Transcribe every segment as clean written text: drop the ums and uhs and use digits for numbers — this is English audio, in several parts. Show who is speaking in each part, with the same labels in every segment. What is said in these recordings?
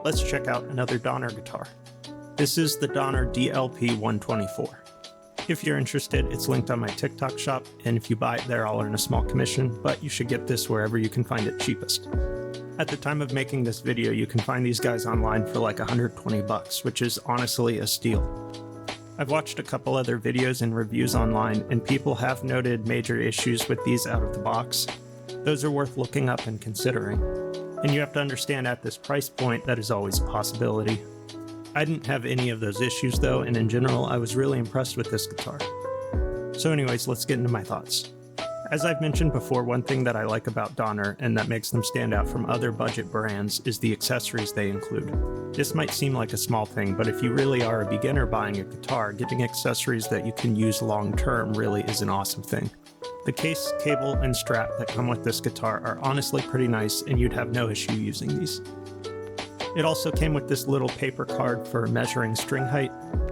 Speaker 1: let's check out another Donner guitar. This is the Donner DLP-124. If you're interested, it's linked on my TikTok shop, and if you buy it there, I'll earn a small commission, but you should get this wherever you can find it cheapest. At the time of making this video, you can find these guys online for like 120 bucks, which is honestly a steal. I've watched a couple other videos and reviews online, and people have noted major issues with these out of the box. Those are worth looking up and considering. And you have to understand at this price point, that is always a possibility. I didn't have any of those issues though, and in general, I was really impressed with this guitar. So anyways, let's get into my thoughts. As I've mentioned before, one thing that I like about Donner and that makes them stand out from other budget brands is the accessories they include. This might seem like a small thing, but if you really are a beginner buying a guitar, getting accessories that you can use long term really is an awesome thing. The case, cable, and strap that come with this guitar are honestly pretty nice, and you'd have no issue using these. It also came with this little paper card for measuring string height.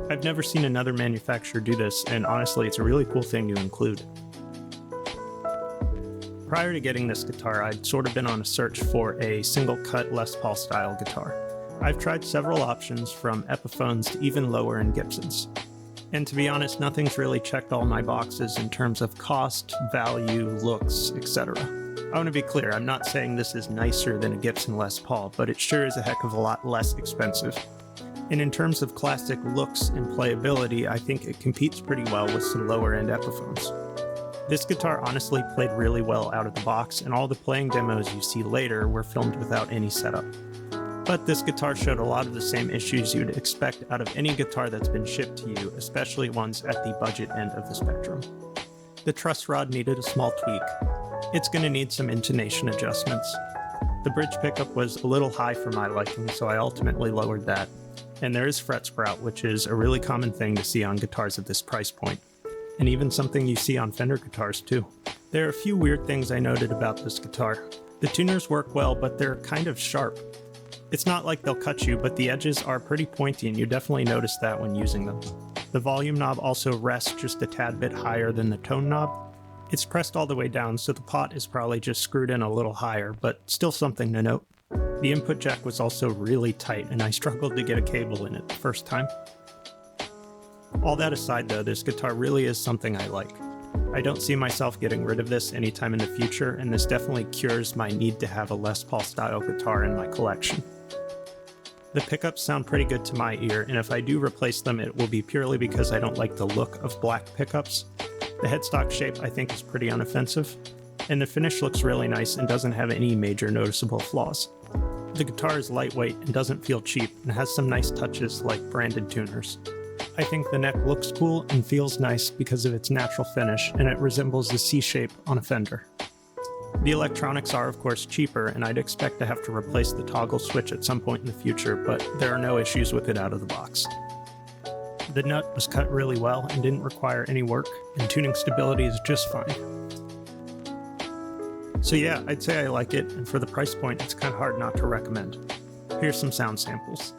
Speaker 1: I've never seen another manufacturer do this, and honestly, it's a really cool thing to include. Prior to getting this guitar, I'd sort of been on a search for a single-cut Les Paul style guitar. I've tried several options from Epiphones to even lower-end Gibsons. And to be honest, nothing's really checked all my boxes in terms of cost, value, looks, etc. I want to be clear, I'm not saying this is nicer than a Gibson Les Paul, but it sure is a heck of a lot less expensive. And in terms of classic looks and playability, I think it competes pretty well with some lower-end Epiphones. This guitar honestly played really well out of the box, and all the playing demos you see later were filmed without any setup. But this guitar showed a lot of the same issues you'd expect out of any guitar that's been shipped to you, especially ones at the budget end of the spectrum. The truss rod needed a small tweak. It's going to need some intonation adjustments. The bridge pickup was a little high for my liking, so I ultimately lowered that. And there is fret sprout, which is a really common thing to see on guitars at this price point. And even something you see on Fender guitars too. There are a few weird things I noted about this guitar. The tuners work well, but they're kind of sharp. It's not like they'll cut you, but the edges are pretty pointy, and you definitely notice that when using them. The volume knob also rests just a tad bit higher than the tone knob. It's pressed all the way down, so the pot is probably just screwed in a little higher, but still something to note. The input jack was also really tight, and I struggled to get a cable in it the first time. All that aside though, this guitar really is something I like. I don't see myself getting rid of this anytime in the future, and this definitely cures my need to have a Les Paul style guitar in my collection. The pickups sound pretty good to my ear, and if I do replace them, it will be purely because I don't like the look of black pickups. The headstock shape I think is pretty unoffensive, and the finish looks really nice and doesn't have any major noticeable flaws. The guitar is lightweight and doesn't feel cheap, and has some nice touches like branded tuners. I think the neck looks cool and feels nice because of its natural finish, and it resembles the C shape on a Fender. The electronics are of course cheaper, and I'd expect to have to replace the toggle switch at some point in the future, but there are no issues with it out of the box. The nut was cut really well and didn't require any work, and tuning stability is just fine. So yeah, I'd say I like it, and for the price point, it's kind of hard not to recommend. Here's some sound samples.